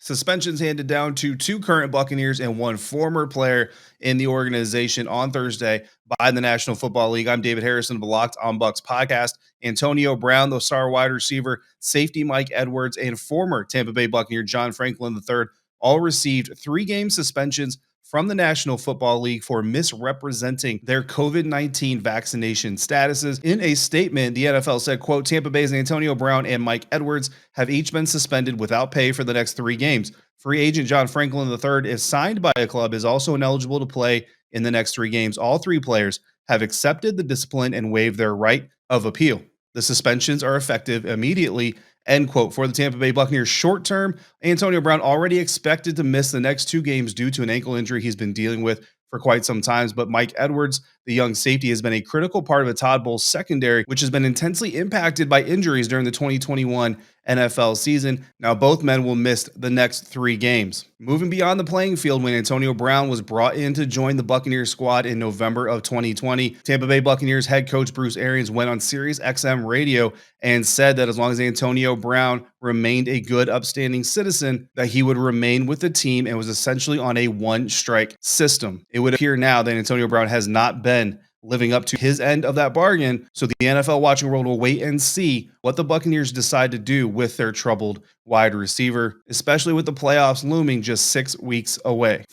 Suspensions handed down to two current Buccaneers and one former player in the organization on Thursday by the National Football League. I'm David Harrison of the Locked On Bucs podcast. Antonio Brown, the star wide receiver, safety Mike Edwards, and former Tampa Bay Buccaneer John Franklin III all received 3-game suspensions from the National Football League for misrepresenting their COVID-19 vaccination statuses. In a statement, the NFL said, quote, Tampa Bay's Antonio Brown and Mike Edwards have each been suspended without pay for the next 3 games. Free agent John Franklin III, if signed by a club, is also ineligible to play in the next 3 games. All 3 players have accepted the discipline and waived their right of appeal. The suspensions are effective immediately, end quote. For the Tampa Bay Buccaneers short term, Antonio Brown already expected to miss the next 2 games due to an ankle injury he's been dealing with for quite some time. But Mike Edwards, the young safety, has been a critical part of a Todd Bowles secondary, which has been intensely impacted by injuries during the 2021 NFL season. Now, both men will miss the next 3 games. Moving beyond the playing field, when Antonio Brown was brought in to join the Buccaneers squad in November of 2020, Tampa Bay Buccaneers head coach Bruce Arians went on Sirius XM radio and said that as long as Antonio Brown remained a good, upstanding citizen, that he would remain with the team and was essentially on a 1-strike system. It would appear now that Antonio Brown has not been living up to his end of that bargain. So the NFL watching world will wait and see what the Buccaneers decide to do with their troubled wide receiver, especially with the playoffs looming just 6 weeks away.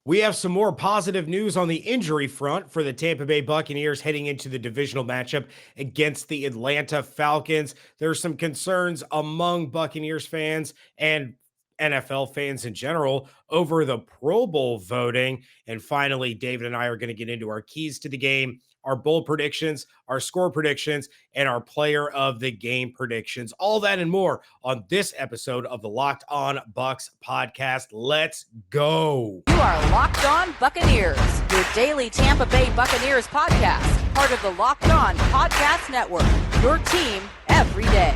We have some more positive news on the injury front for the Tampa Bay Buccaneers heading into the divisional matchup against the Atlanta Falcons. There are some concerns among Buccaneers fans and NFL fans in general over the Pro Bowl voting. And finally, David and I are going to get into our keys to the game, our bold predictions, our score predictions, and our player of the game predictions. All that and more on this episode of the Locked On Bucs podcast. Let's go. You are Locked On Buccaneers, your daily Tampa Bay Buccaneers podcast, part of the Locked On Podcast Network, your team every day.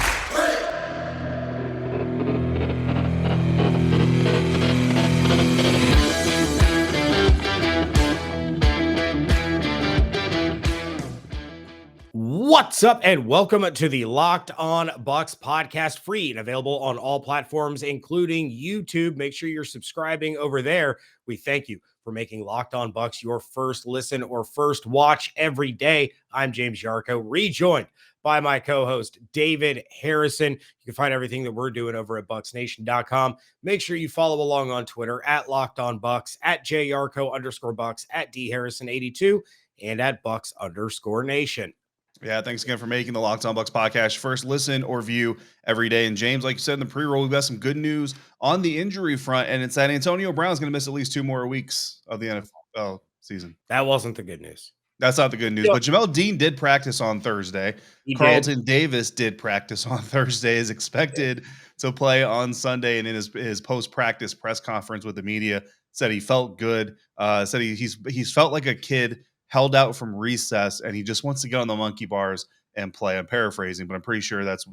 What's up, and welcome to the Locked On Bucs podcast, free and available on all platforms, including YouTube. Make sure you're subscribing over there. We thank you for making Locked On Bucs your first listen or first watch every day. I'm James Yarcho, rejoined by my co-host, David Harrison. You can find everything that we're doing over at BucsNation.com. Make sure you follow along on Twitter at LockedOnBucs, at JYarcho_Bucs, at DHarrison82, and at Bucs_Nation. Yeah, thanks again for making the Locked On Bucs podcast first listen or view every day. And James, like you said in the pre-roll, we've got some good news on the injury front, and it's that Antonio Brown's going to miss at least 2 more weeks of the NFL season. That wasn't the good news. That's not the good news, but Jamel Dean did practice on Thursday. Carlton Davis did practice on Thursday, is expected to play on Sunday, and in his post-practice press conference with the media, said he felt good, said he's felt like a kid held out from recess, and he just wants to get on the monkey bars and play. I'm paraphrasing, but I'm pretty sure that's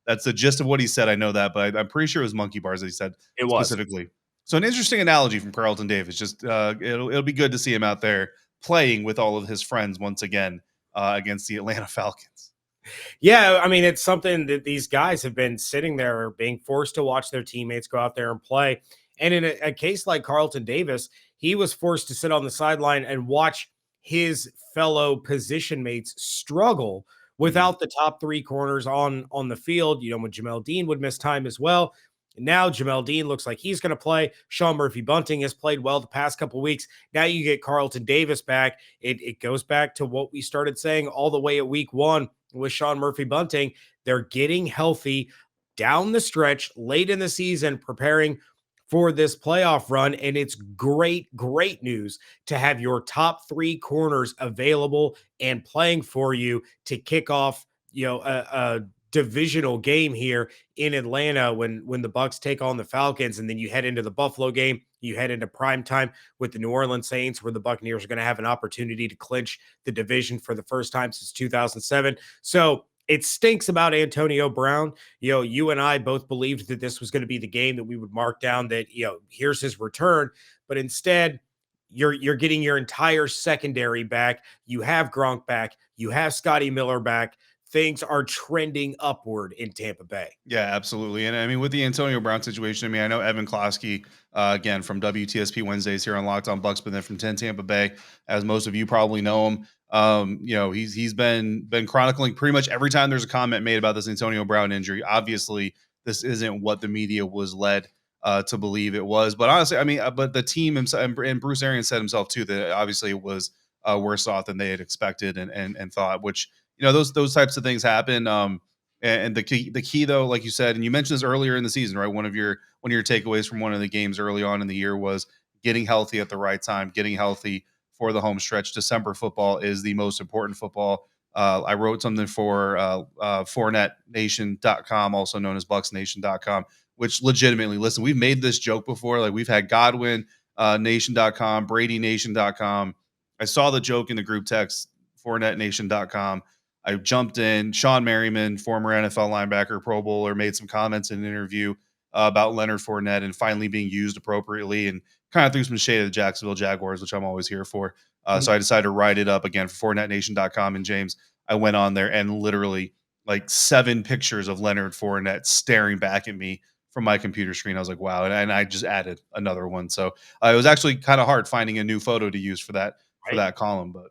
the gist of what he said. I know that, but I'm pretty sure it was monkey bars that he said specifically. So an interesting analogy from Carlton Davis. Just it'll be good to see him out there playing with all of his friends once again against the Atlanta Falcons. Yeah, I mean, it's something that these guys have been sitting there being forced to watch their teammates go out there and play. And in a case like Carlton Davis, he was forced to sit on the sideline and watch his fellow position mates struggle without the top 3 corners on the field. You know, when Jamel Dean would miss time as well. Now Jamel Dean looks like he's going to play. Sean Murphy-Bunting has played well the past couple of weeks. Now you get Carlton Davis back. It goes back to what we started saying all the way at week 1 with Sean Murphy-Bunting. They're getting healthy down the stretch late in the season, preparing for this playoff run, and it's great news to have your top 3 corners available and playing for you to kick off, a divisional game here in Atlanta when the Bucs take on the Falcons, and then you head into the Buffalo game, you head into prime time with the New Orleans Saints, where the Buccaneers are going to have an opportunity to clinch the division for the first time since 2007. So it stinks about Antonio Brown. You and I both believed that this was going to be the game that we would mark down that, here's his return. But instead, you're getting your entire secondary back. You have Gronk back. You have Scotty Miller back. things are trending upward in Tampa Bay. Yeah, absolutely. And I mean, with the Antonio Brown situation, I mean, I know Evan Klosky, again, from WTSP Wednesdays here on Locked On Bucks, but then from 10 Tampa Bay, as most of you probably know him. He's been chronicling pretty much every time there's a comment made about this Antonio Brown injury. Obviously, this isn't what the media was led to believe it was. But honestly, I mean, but the team himself and Bruce Arians said himself too that obviously it was worse off than they had expected and thought. Which those types of things happen. And the key though, like you said, and you mentioned this earlier in the season, right? One of your takeaways from one of the games early on in the year was getting healthy at the right time, getting healthy for the home stretch. December football is the most important football. I wrote something for FournetteNation.com, also known as BucsNation.com, which legitimately, listen, we've made this joke before. Like we've had Godwin Nation.com, Brady Nation.com. I saw the joke in the group text, FournetteNation.com. I jumped in. Sean Merriman, former NFL linebacker, Pro Bowler, made some comments in an interview about Leonard Fournette and finally being used appropriately and kind of threw some shade at the Jacksonville Jaguars, which I'm always here for. So I decided to write it up again for FournetteNation.com. And James, I went on there and literally like 7 pictures of Leonard Fournette staring back at me from my computer screen. I was like, wow. And I just added another one. So it was actually kind of hard finding a new photo to use for that column. But,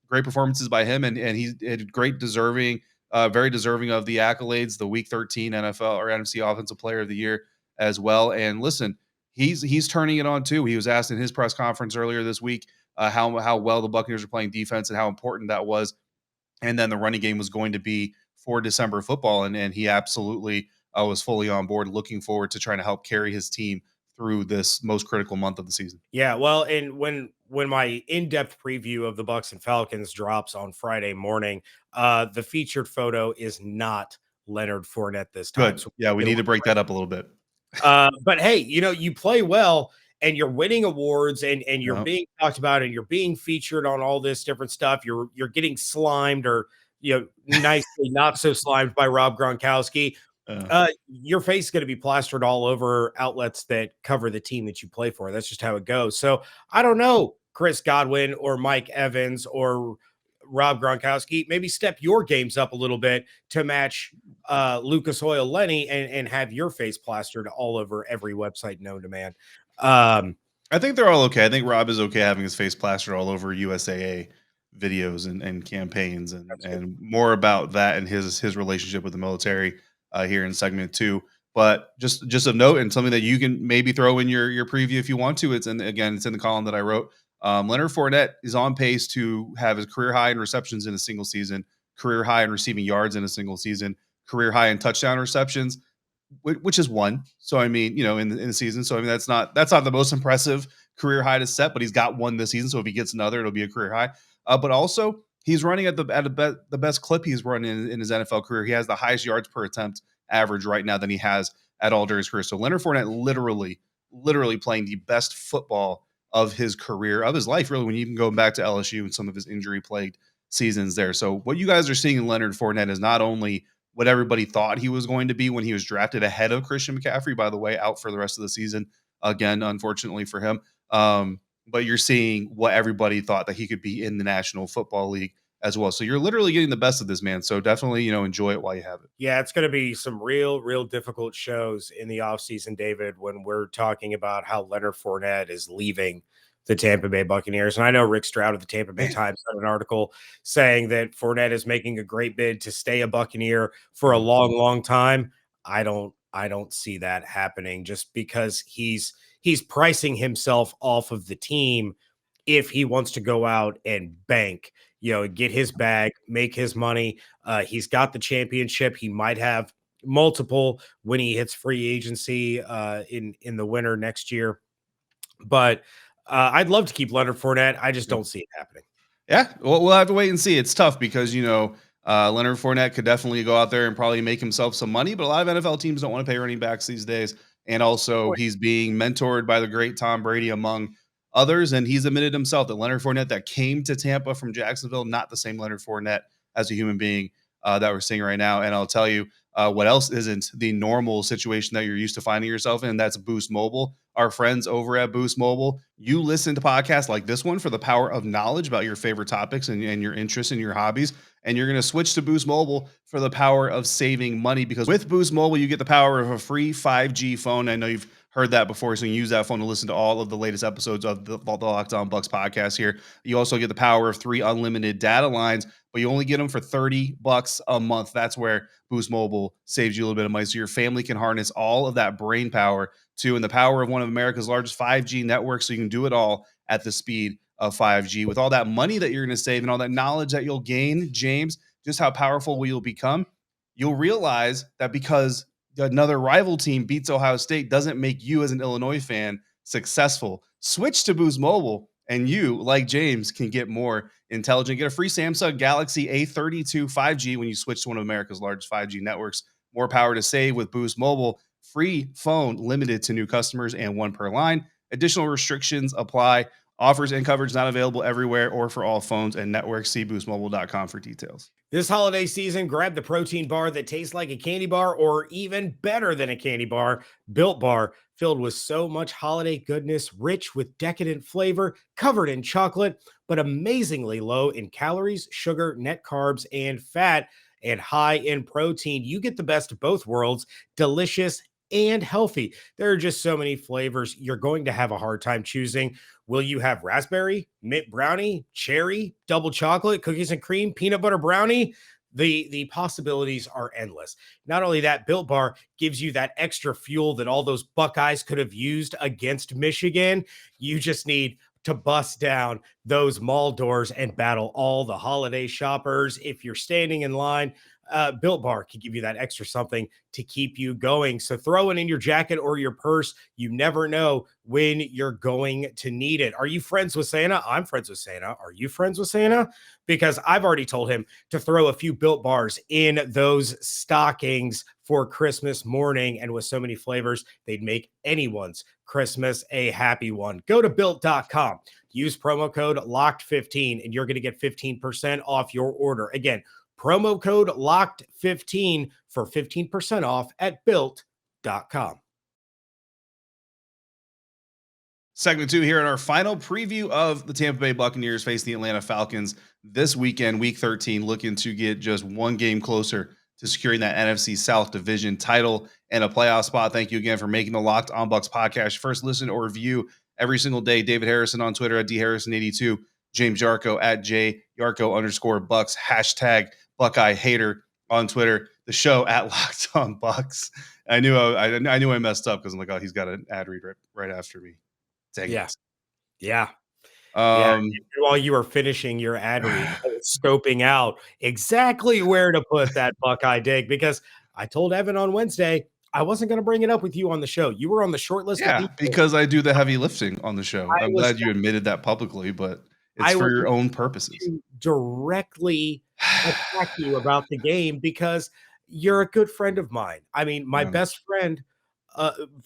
great performances by him. And he had great very deserving of the accolades, the Week 13 NFL or NFC Offensive Player of the Year as well. And listen, he's turning it on too. He was asked in his press conference earlier this week how well the Buccaneers are playing defense and how important that was. And then the running game was going to be for December football. And he absolutely was fully on board, looking forward to trying to help carry his team through this most critical month of the season. Yeah, well, and when my in-depth preview of the Bucs and Falcons drops on Friday morning, the featured photo is not Leonard Fournette this time. Good. So yeah, we need to break that up a little bit. But hey, you play well and you're winning awards and you're being talked about and you're being featured on all this different stuff. You're getting slimed or nicely not so slimed by Rob Gronkowski. Your face is going to be plastered all over outlets that cover the team that you play for. That's just how it goes. So I don't know, Chris Godwin or Mike Evans or Rob Gronkowski, maybe step your games up a little bit to match Lucas Oil Lenny and have your face plastered all over every website known to man. I think they're all okay. I think Rob is okay having his face plastered all over USAA videos and campaigns and more about that and his relationship with the military here in segment 2. But just a note and something that you can maybe throw in your preview if you want to. It's in the column that I wrote. Leonard Fournette is on pace to have his career high in receptions in a single season, career high in receiving yards in a single season, career high in touchdown receptions, which is 1. So I mean, in the season. So I mean, that's not the most impressive career high to set, but he's got 1 this season. So if he gets another, it'll be a career high. But also he's running at the best clip he's run in his NFL career. He has the highest yards per attempt average right now than he has at all during his career. So Leonard Fournette literally playing the best football of his career, of his life, really, when you can go back to LSU and some of his injury-plagued seasons there. So what you guys are seeing in Leonard Fournette is not only what everybody thought he was going to be when he was drafted ahead of Christian McCaffrey, by the way, out for the rest of the season, again, unfortunately for him. But you're seeing what everybody thought that he could be in the National Football League as well. So you're literally getting the best of this man. So definitely, enjoy it while you have it. Yeah, it's going to be some real difficult shows in the offseason, David, when we're talking about how Leonard Fournette is leaving the Tampa Bay Buccaneers. And I know Rick Stroud of the Tampa Bay Times had an article saying that Fournette is making a great bid to stay a Buccaneer for a long time. I don't see that happening just because he's pricing himself off of the team if he wants to go out and bank, get his bag, make his money. He's got the championship. He might have multiple when he hits free agency in the winter next year. But I'd love to keep Leonard Fournette. I just don't see it happening. Yeah, well, we'll have to wait and see. It's tough because, Leonard Fournette could definitely go out there and probably make himself some money, but a lot of NFL teams don't want to pay running backs these days. And also he's being mentored by the great Tom Brady among others. And he's admitted himself that Leonard Fournette that came to Tampa from Jacksonville, not the same Leonard Fournette as a human being that we're seeing right now. And I'll tell you what else isn't the normal situation that you're used to finding yourself in. That's Boost Mobile. Our friends over at Boost Mobile, you listen to podcasts like this one for the power of knowledge about your favorite topics and your interests and your hobbies. and you're going to switch to Boost Mobile for the power of saving money, because with Boost Mobile, you get the power of a free 5G phone. I know you've heard that before, so you can use that phone to listen to all of the latest episodes of the Locked On Bucs podcast here. You also get the power of 3 unlimited data lines, but you only get them for $30 a month. That's where Boost Mobile saves you a little bit of money, so your family can harness all of that brain power too, and the power of one of America's largest 5G networks, so you can do it all at the speed of 5G. With all that money that you're going to save and all that knowledge that you'll gain, James, just how powerful you'll become, you'll realize that because another rival team beats Ohio State doesn't make you as an Illinois fan successful. Switch to Boost Mobile, and you, like James, can get more intelligent. Get a free Samsung Galaxy A32 5G when you switch to one of America's largest 5G networks. More power to save with Boost Mobile. Free phone limited to new customers and one per line. Additional restrictions apply. Offers and coverage not available everywhere or for all phones and networks. See boostmobile.com for details. This holiday season, grab the protein bar that tastes like a candy bar, or even better than a candy bar, Built Bar, filled with so much holiday goodness, rich with decadent flavor, covered in chocolate, but amazingly low in calories, sugar, net carbs, and fat, and high in protein. You get the best of both worlds, delicious and healthy. There are just so many flavors. You're going to have a hard time choosing. Will you have raspberry, mint brownie, cherry, double chocolate, cookies and cream, peanut butter brownie? The possibilities are endless. Not only that, Built Bar gives you that extra fuel that all those Buckeyes could have used against Michigan. You just need to bust down those mall doors and battle all the holiday shoppers. If you're standing in line, Built Bar can give you that extra something to keep you going. So throw it in your jacket or your purse. You never know when you're going to need it. Are you friends with Santa? I'm friends with Santa. Are you friends with Santa? Because I've already told him to throw a few Built Bars in those stockings for Christmas morning. And with so many flavors, they'd make anyone's Christmas a happy one. Go to built.com. Use promo code LOCKED15 and you're going to get 15% off your order. Again, promo code LOCKED15 for 15% off at built.com. Segment 2 here in our final preview of the Tampa Bay Buccaneers facing the Atlanta Falcons this weekend, week 13, looking to get just one game closer to securing that NFC South Division title and a playoff spot. Thank you again for making the Locked On Bucs podcast first listen or review every single day. David Harrison on Twitter at DHarrison82, James Yarcho at JYarcho_Bucs, hashtag Buckeye Hater on Twitter, the show at Locked On Bucs. I knew I messed up because I'm like, oh, he's got an ad read right after me. Dang it. Yeah. While you were finishing your ad read, I was scoping out exactly where to put that Buckeye dig, because I told Evan on Wednesday I wasn't going to bring it up with you on the show. You were on the short list. Yeah, because I do the heavy lifting on the show. I'm glad you admitted that publicly, but it's for your own purposes. Directly attack you about the game because you're a good friend of mine. I mean, my best friend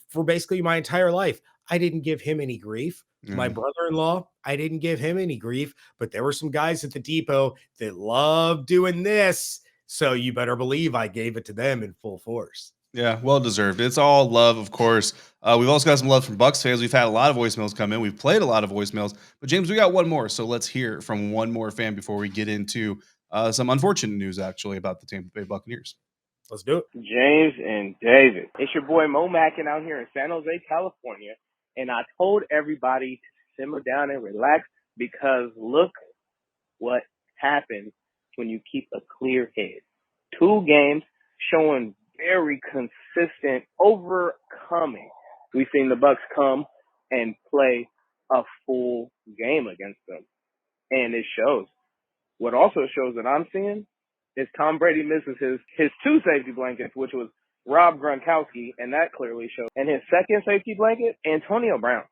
for basically my entire life. I didn't give him any grief. My brother-in-law, I didn't give him any grief, but there were some guys at the depot that loved doing this. So you better believe I gave it to them in full force. Yeah, well deserved. It's all love, of course. We've also got some love from Bucs fans. We've had a lot of voicemails come in. We've played a lot of voicemails, but James, we got one more. So let's hear from one more fan before we get into some unfortunate news, actually, about the Tampa Bay Buccaneers. Let's do it. James and David. It's your boy Mo Mackin out here in San Jose, California. And I told everybody to simmer down and relax because look what happens when you keep a clear head. 2 games showing very consistent overcoming. We've seen the Bucs come and play a full game against them. And it shows. What also shows that I'm seeing is Tom Brady misses his 2 safety blankets, which was Rob Gronkowski, and that clearly shows. And his second safety blanket, Antonio Brown.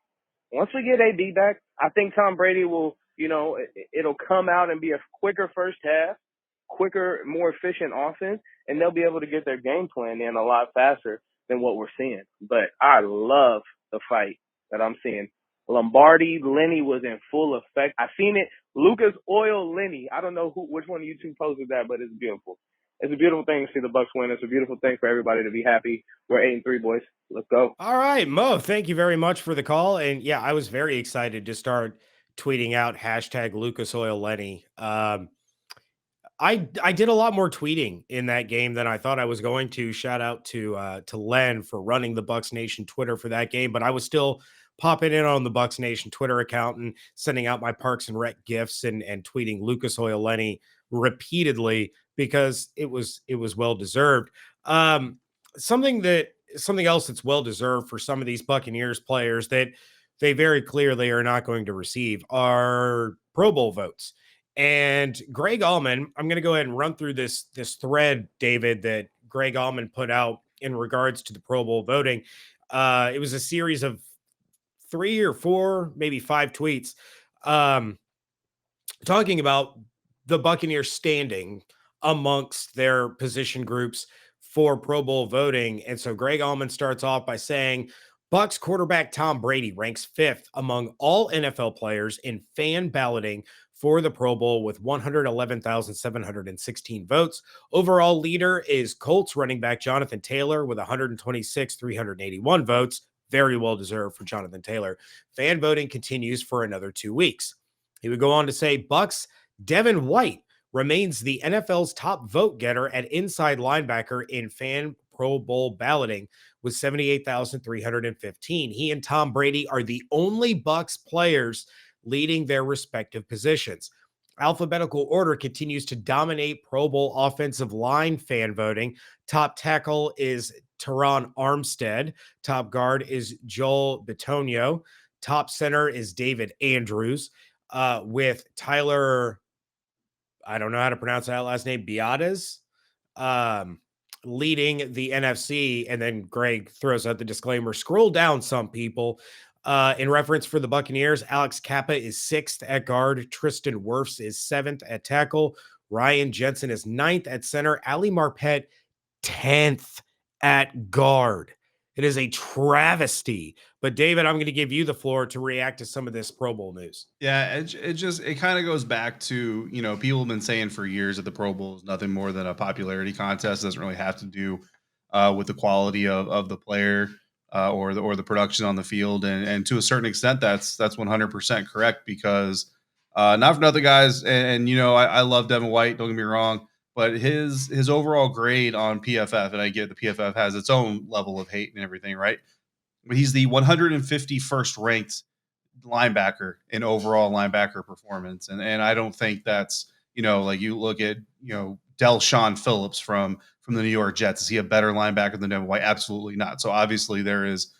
Once we get AB back, I think Tom Brady will, it'll come out and be a quicker first half, quicker, more efficient offense, and they'll be able to get their game plan in a lot faster than what we're seeing. But I love the fight that I'm seeing. Lombardi, Lenny was in full effect. I seen it. Lucas Oil Lenny. I don't know which one of you two posted that, but it's beautiful. It's a beautiful thing to see the Bucs win. It's a beautiful thing for everybody to be happy. We're 8-3, boys. Let's go. All right, Mo, thank you very much for the call. And yeah, I was very excited to start tweeting out hashtag Lucas Oil Lenny. I did a lot more tweeting in that game than I thought I was going to. Shout out to Len for running the Bucs Nation Twitter for that game, but I was still popping in on the Bucs Nation Twitter account and sending out my Parks and Rec gifts and tweeting Lucas Oil Lenny repeatedly because it was well deserved. Um, something else that's well deserved for some of these Buccaneers players that they very clearly are not going to receive are Pro Bowl votes. And Greg Allman, I'm going to go ahead and run through this thread, David, that Greg Allman put out in regards to the Pro Bowl voting. It was a series of 3 or 4, maybe 5 tweets um, talking about the Buccaneers standing amongst their position groups for Pro Bowl voting. And so Greg Allman starts off by saying, Bucs quarterback Tom Brady ranks 5th among all NFL players in fan balloting for the Pro Bowl with 111,716 votes. Overall leader is Colts running back Jonathan Taylor with 126,381 votes. Very well deserved for Jonathan Taylor. Fan voting continues for another 2 weeks. He would go on to say Bucs Devin White remains the NFL's top vote getter at inside linebacker in fan Pro Bowl balloting with 78,315. He and Tom Brady are the only Bucs players leading their respective positions. Alphabetical order continues to dominate Pro Bowl offensive line fan voting. Top tackle is Teron Armstead. Top guard is Joel Bitonio. Top center is David Andrews. With Tyler, I don't know how to pronounce that last name, Biadasz, leading the NFC. And then Greg throws out the disclaimer, scroll down some people. In reference for the Buccaneers, Alex Kappa is 6th at guard. Tristan Wirfs is 7th at tackle. Ryan Jensen is 9th at center. Ali Marpet, 10th at guard. It is a travesty. But David, I'm going to give you the floor to react to some of this Pro Bowl news. Yeah, it kind of goes back to, people have been saying for years that the Pro Bowl is nothing more than a popularity contest. It doesn't really have to do with the quality of the player or the production on the field, and to a certain extent, that's 100% correct because not for nothing, guys. And I love Devin White. Don't get me wrong, but his overall grade on PFF, and I get the PFF has its own level of hate and everything, right? But he's the 151st ranked linebacker in overall linebacker performance. And I don't think that's, like you look at, Del'Shawn Phillips from the New York Jets. Is he a better linebacker than Devin White? Absolutely not. So obviously there is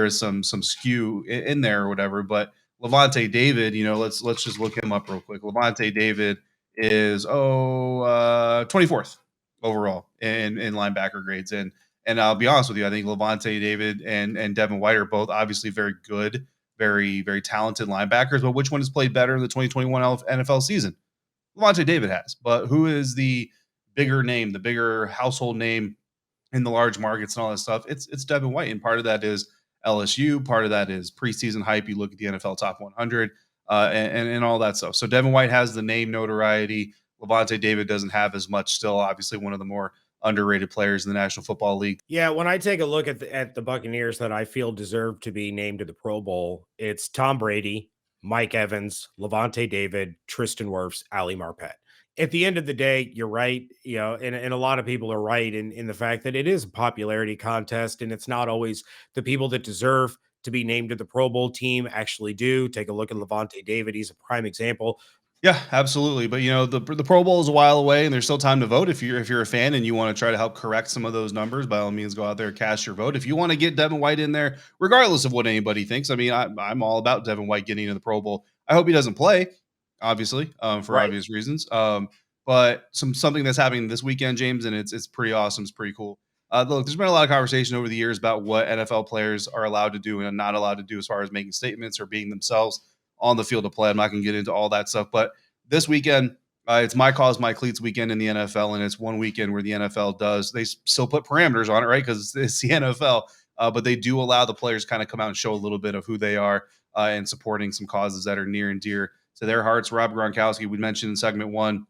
some skew in there or whatever, but Levante David, let's just look him up real quick. Levante David is 24th overall in linebacker grades. And I'll be honest with you, I think Levante David and Devin White are both obviously very good, very, very talented linebackers, but which one has played better in the 2021 NFL season? Levante David has, but who is the bigger name, the bigger household name in the large markets and all that stuff? It's Devin White, and part of that is LSU, part of that is preseason hype. You look at the NFL Top 100 and all that stuff. So Devin White has the name notoriety. Levante David doesn't have as much still, obviously one of the more underrated players in the National Football League. Yeah, when I take a look at the Buccaneers that I feel deserve to be named to the Pro Bowl, it's Tom Brady, Mike Evans, Levante David, Tristan Wirfs, Ali Marpet. At the end of the day, you're right, and a lot of people are right in the fact that it is a popularity contest, and it's not always the people that deserve to be named to the Pro Bowl team actually do. Take a look at Levante David. He's a prime example. Yeah, absolutely. But the Pro Bowl is a while away, and there's still time to vote. If you're a fan and you want to try to help correct some of those numbers, by all means, go out there and cast your vote. If you want to get Devin White in there, regardless of what anybody thinks, I mean, I'm all about Devin White getting into the Pro Bowl. I hope he doesn't play, obviously, for Right. obvious reasons. But something that's happening this weekend, James, and it's pretty awesome. It's pretty cool. Look, there's been a lot of conversation over the years about what NFL players are allowed to do and not allowed to do as far as making statements or being themselves on the field of play. I'm not going to get into all that stuff, but this weekend, it's my cause, my cleats weekend in the NFL, and it's one weekend where the NFL they still put parameters on it, right? Because it's the NFL, but they do allow the players kind of come out and show a little bit of who they are and supporting some causes that are near and dear to their hearts. Rob Gronkowski, we mentioned in segment 1,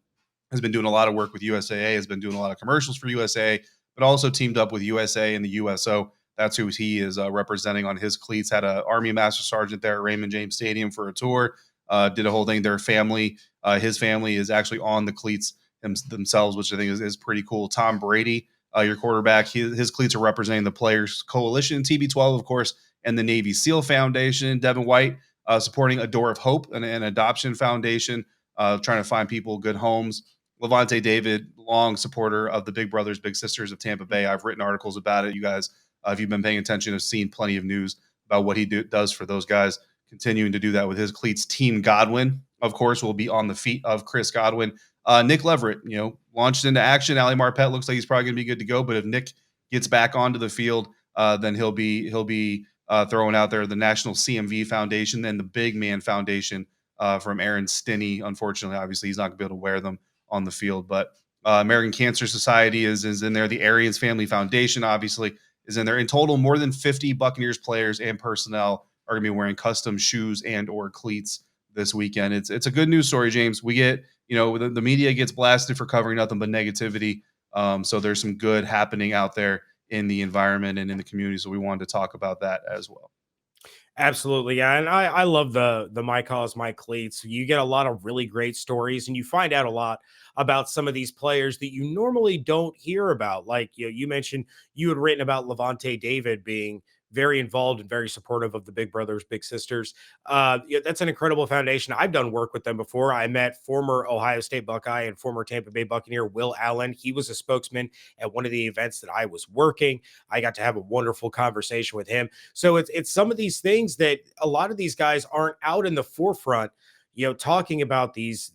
has been doing a lot of work with USAA, has been doing a lot of commercials for USAA, but also teamed up with USA and the USO. That's who he is representing on his cleats. Had an Army Master Sergeant there at Raymond James Stadium for a tour. Did a whole thing. Their family, his family is actually on the cleats themselves, which I think is pretty cool. Tom Brady, your quarterback, his cleats are representing the Players Coalition, TB12, of course, and the Navy SEAL Foundation. Devin White supporting A Door of Hope, an adoption foundation, trying to find people good homes. Levante David, long supporter of the Big Brothers Big Sisters of Tampa Bay. I've written articles about it. You guys, if you've been paying attention, have seen plenty of news about what he does for those guys. Continuing to do that with his cleats. Team Godwin, of course, will be on the feet of Chris Godwin. Nick Leverett, launched into action. Ali Marpet looks like he's probably going to be good to go. But if Nick gets back onto the field, then he'll be throwing out there the National CMV Foundation and the Big Man Foundation from Aaron Stinney. Unfortunately, obviously, he's not going to be able to wear them on the field. But American Cancer Society is in there. The Arians Family Foundation, obviously, is in there. In total, more than 50 Buccaneers players and personnel are going to be wearing custom shoes and or cleats this weekend. It's a good news story, James. We get, the media gets blasted for covering nothing but negativity. So there's some good happening out there in the environment and in the community. So we wanted to talk about that as well. Absolutely. Yeah. And I love the My Cause, My Cleats. You get a lot of really great stories and you find out a lot about some of these players that you normally don't hear about. Like you mentioned you had written about Levante David being very involved and very supportive of the Big Brothers, Big Sisters. That's an incredible foundation. I've done work with them before. I met former Ohio State Buckeye and former Tampa Bay Buccaneer Will Allen. He was a spokesman at one of the events that I was working. I got to have a wonderful conversation with him. So it's some of these things that a lot of these guys aren't out in the forefront, talking about these,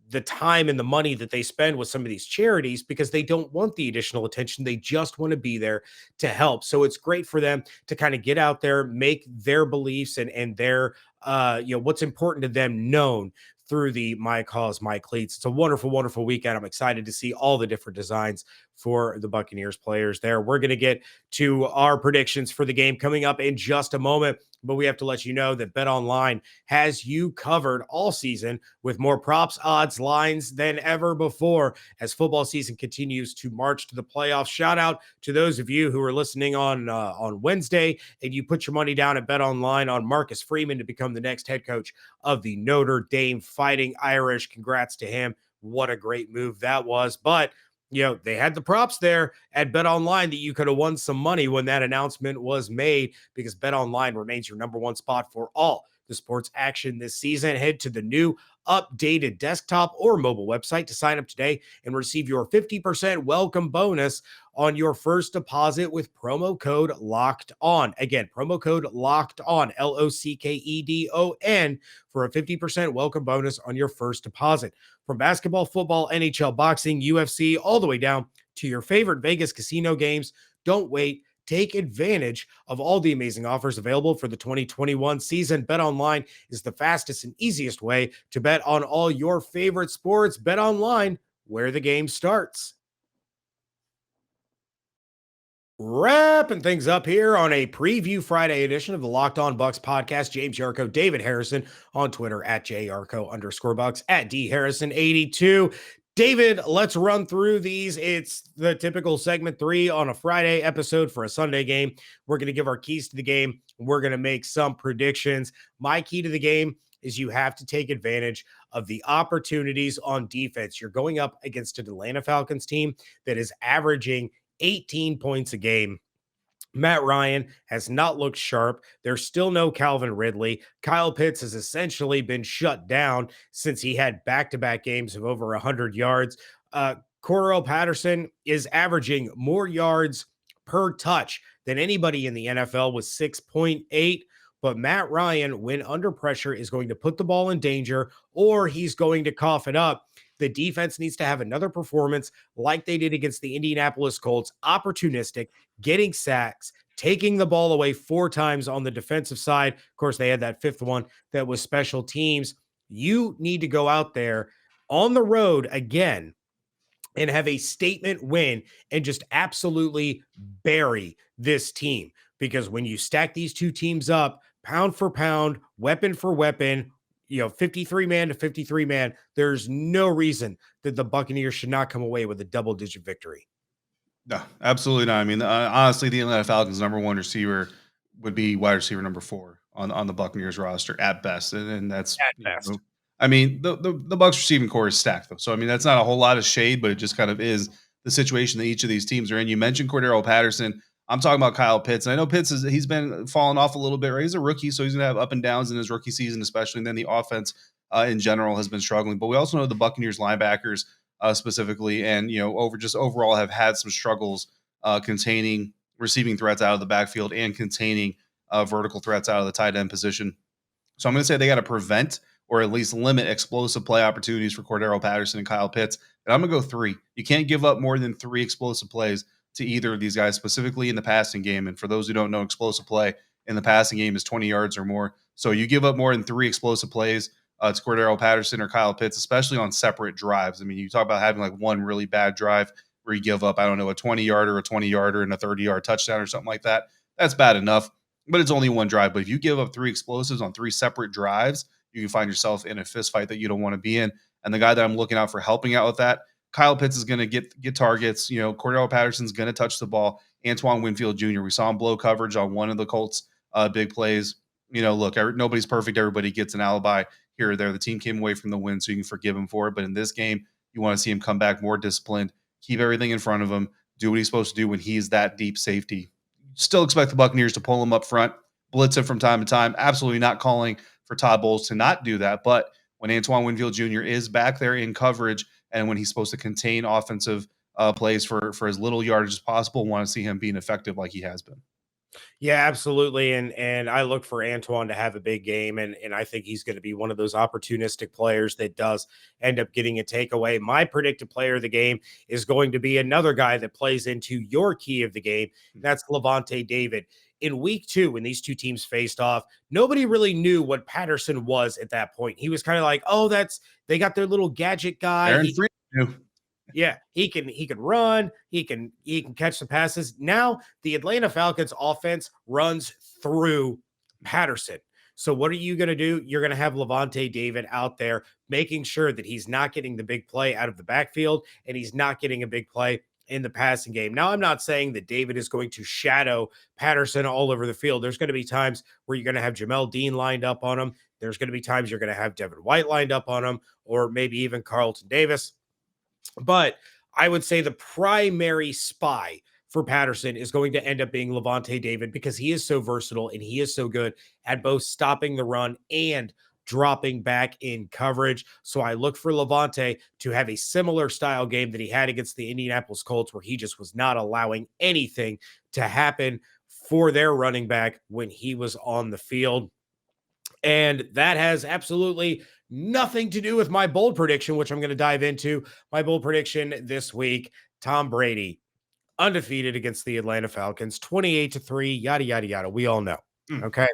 the time and the money that they spend with some of these charities because they don't want the additional attention. They just want to be there to help. So it's great for them to kind of get out there, make their beliefs and their, what's important to them known through the My Cause, My Cleats. It's a wonderful, wonderful weekend. I'm excited to see all the different designs for the Buccaneers players there. We're going to get to our predictions for the game coming up in just a moment, but we have to let you know that BetOnline has you covered all season with more props, odds, lines than ever before as football season continues to march to the playoffs. Shout out to those of you who are listening on Wednesday and you put your money down at BetOnline on Marcus Freeman to become the next head coach of the Notre Dame Fighting Irish. Congrats to him. What a great move that was. But they had the props there at BetOnline that you could have won some money when that announcement was made because BetOnline remains your number one spot for all the sports action this season. Head to the new updated desktop or mobile website to sign up today and receive your 50% welcome bonus on your first deposit with promo code Locked On. Again, promo code Locked On, LOCKEDON, for a 50% welcome bonus on your first deposit. From basketball, football, NHL, boxing, UFC, all the way down to your favorite Vegas casino games, don't wait. Take advantage of all the amazing offers available for the 2021 season. BetOnline is the fastest and easiest way to bet on all your favorite sports. BetOnline, where the game starts. Wrapping things up here on a preview Friday edition of the Locked On Bucs podcast. James Yarcho, David Harrison on Twitter at JYarcho_Bucs, at DHarrison82. David, let's run through these. It's the typical segment 3 on a Friday episode for a Sunday game. We're going to give our keys to the game. We're going to make some predictions. My key to the game is you have to take advantage of the opportunities on defense. You're going up against an Atlanta Falcons team that is averaging 18 points a game. Matt Ryan has not looked sharp. There's still no Calvin Ridley. Kyle Pitts has essentially been shut down since he had back-to-back games of over 100 yards. Cordarrelle Patterson is averaging more yards per touch than anybody in the NFL with 6.8. But Matt Ryan, when under pressure, is going to put the ball in danger or he's going to cough it up. The defense needs to have another performance like they did against the Indianapolis Colts, opportunistic, getting sacks, taking the ball away 4 times on the defensive side. Of course, they had that 5th one that was special teams. You need to go out there on the road again and have a statement win and just absolutely bury this team. Because when you stack these two teams up, pound for pound, weapon for weapon, 53 man to 53 man, there's no reason that the Buccaneers should not come away with a double-digit victory. No, absolutely not. I mean, honestly, the Atlanta Falcons' number 1 receiver would be wide receiver number 4 on the Buccaneers roster at best, and that's At best. I mean, the Bucs receiving core is stacked though. So I mean, that's not a whole lot of shade, but it just kind of is the situation that each of these teams are in. You mentioned Cordero Patterson. I'm talking about Kyle Pitts. And I know Pitts he's been falling off a little bit, right? He's a rookie, so he's gonna have up and downs in his rookie season, especially. And then the offense in general has been struggling. But we also know the Buccaneers linebackers specifically, and overall have had some struggles containing receiving threats out of the backfield and containing vertical threats out of the tight end position. So I'm going to say they got to prevent or at least limit explosive play opportunities for Cordero Patterson and Kyle Pitts. And I'm going to go 3. You can't give up more than 3 explosive plays to either of these guys, specifically in the passing game. And for those who don't know, explosive play in the passing game is 20 yards or more. So you give up more than 3 explosive plays to Cordero Patterson or Kyle Pitts, especially on separate drives. I mean, you talk about having like one really bad drive where you give up, I don't know, a 20-yarder, a 20-yarder, and a 30-yard touchdown or something like that. That's bad enough, but it's only one drive. But if you give up 3 explosives on 3 separate drives, you can find yourself in a fist fight that you don't want to be in. And the guy that I'm looking out for helping out with that, Kyle Pitts is going to get targets. Cordero Patterson's going to touch the ball. Antoine Winfield Jr., we saw him blow coverage on one of the Colts' big plays. Look, nobody's perfect. Everybody gets an alibi here or there. The team came away from the win, so you can forgive him for it. But in this game, you want to see him come back more disciplined, keep everything in front of him, do what he's supposed to do when he's that deep safety. Still expect the Buccaneers to pull him up front, blitz him from time to time. Absolutely not calling for Todd Bowles to not do that. But when Antoine Winfield Jr. is back there in coverage and when he's supposed to contain offensive plays for as little yardage as possible, want to see him being effective like he has been. Yeah, absolutely. And I look for Antoine to have a big game. And I think he's going to be one of those opportunistic players that does end up getting a takeaway. My predicted player of the game is going to be another guy that plays into your key of the game. That's Levante David. In week 2, when these two teams faced off, nobody really knew what Patterson was at that point. He was kind of like, oh, they got their little gadget guy. Aaron Freeman. Yeah, he can run, he can catch the passes. Now the Atlanta Falcons offense runs through Patterson. So what are you going to do? You're going to have Levante David out there making sure that he's not getting the big play out of the backfield and he's not getting a big play in the passing game. Now, I'm not saying that David is going to shadow Patterson all over the field. There's going to be times where you're going to have Jamel Dean lined up on him. There's going to be times you're going to have Devin White lined up on him, or maybe even Carlton Davis. But I would say the primary spy for Patterson is going to end up being Levante David because he is so versatile and he is so good at both stopping the run and dropping back in coverage. So I look for Levante to have a similar style game that he had against the Indianapolis Colts, where he just was not allowing anything to happen for their running back when he was on the field. And that has absolutely nothing to do with my bold prediction, which I'm going to dive into. My bold prediction this week: Tom Brady, undefeated against the Atlanta Falcons, 28-3, yada, yada, yada. We all know. Okay.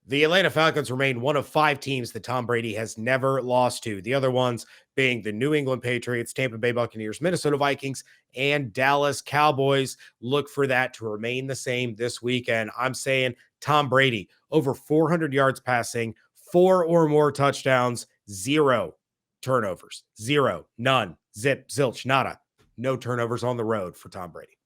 The Atlanta Falcons remain one of 5 teams that Tom Brady has never lost to. The other ones being the New England Patriots, Tampa Bay Buccaneers, Minnesota Vikings, and Dallas Cowboys. Look for that to remain the same this weekend. I'm saying Tom Brady, over 400 yards passing, 4 or more touchdowns, 0 turnovers, 0, none, zip, zilch, nada. No turnovers on the road for Tom Brady.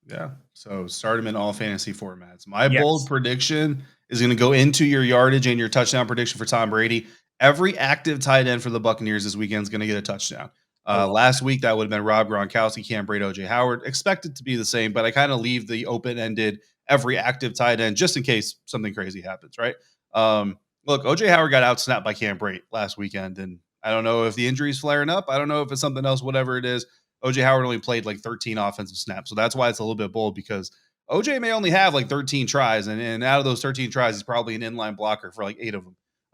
Yeah. So start him in all fantasy formats. My bold prediction is going to go into your yardage and your touchdown prediction for Tom Brady. Every active tight end for the Buccaneers this weekend is going to get a touchdown. Last week, that would have been Rob Gronkowski, Cam Brady, OJ Howard. Expected to be the same, but I kind of leave the open-ended every active tight end just in case something crazy happens, right? Look, OJ Howard got outsnapped by Cam Brady last weekend, and I don't know if the injury's flaring up. I don't know if it's something else, whatever it is. OJ Howard only played like 13 offensive snaps. So that's why it's a little bit bold, because OJ may only have like 13 tries. And out of those 13 tries, he's probably an inline blocker for like 8 of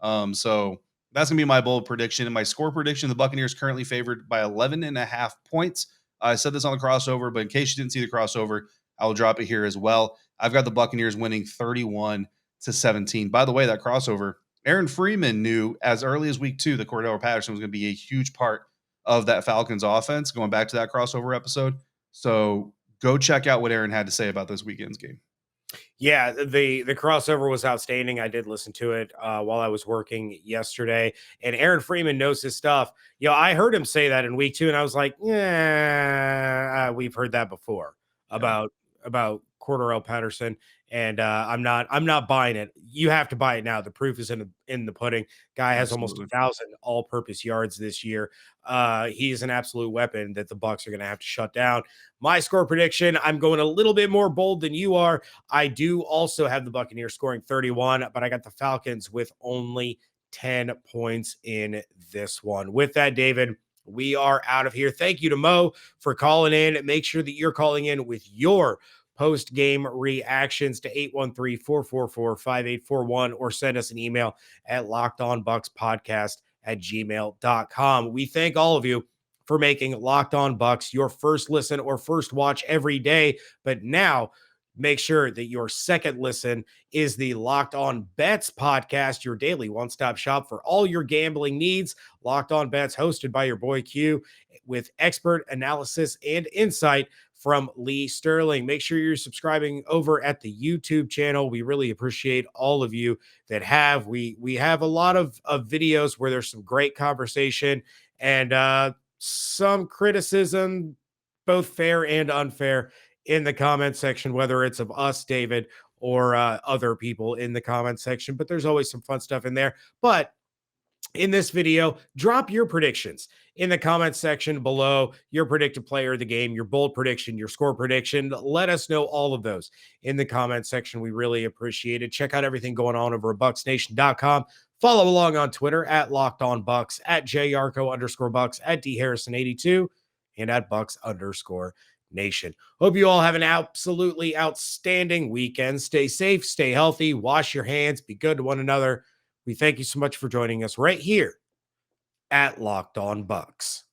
them. So that's going to be my bold prediction. And my score prediction, the Buccaneers currently favored by 11.5 points. I said this on the crossover, but in case you didn't see the crossover, I will drop it here as well. I've got the Buccaneers winning 31-17. By the way, that crossover, Aaron Freeman knew as early as week 2 that Cordero Patterson was going to be a huge part of that Falcons offense, going back to that crossover episode. So go check out what Aaron had to say about this weekend's game. Yeah, the crossover was outstanding. I did listen to it while I was working yesterday, and Aaron Freeman knows his stuff. I heard him say that in week 2, and I was like, yeah, we've heard that before about Cordarrelle Patterson, and I'm not buying it. You have to buy it now. The proof is in the pudding. Guy has almost Absolutely. 1,000 all-purpose yards this year. He is an absolute weapon that the Bucs are going to have to shut down. My score prediction, I'm going a little bit more bold than you are. I do also have the Buccaneers scoring 31, but I got the Falcons with only 10 points in this one. With that, David, we are out of here. Thank you to Mo for calling in. Make sure that you're calling in with your post-game reactions to 813-444-5841 or send us an email at lockedonbuckspodcast@gmail.com. We thank all of you for making Locked On Bucs your first listen or first watch every day. But now make sure that your second listen is the Locked On Bets podcast, your daily one-stop shop for all your gambling needs. Locked On Bets, hosted by your boy Q, with expert analysis and insight from Lee Sterling. Make sure you're subscribing over at the YouTube channel. We really appreciate all of you that have. We have a lot of videos where there's some great conversation and some criticism, both fair and unfair, in the comment section, whether it's of us, David, or other people in the comment section. But there's always some fun stuff in there. But in this video, drop your predictions in the comment section below. Your predicted player of the game, your bold prediction, your score prediction. Let us know all of those in the comment section. We really appreciate it. Check out everything going on over at BucsNation.com. Follow along on Twitter at LockedOnBucs, at JYarcho_Bucs, at DHarrison82, and at Bucs_Nation. Hope you all have an absolutely outstanding weekend. Stay safe, stay healthy, wash your hands, be good to one another. We thank you so much for joining us right here at Locked On Bucs.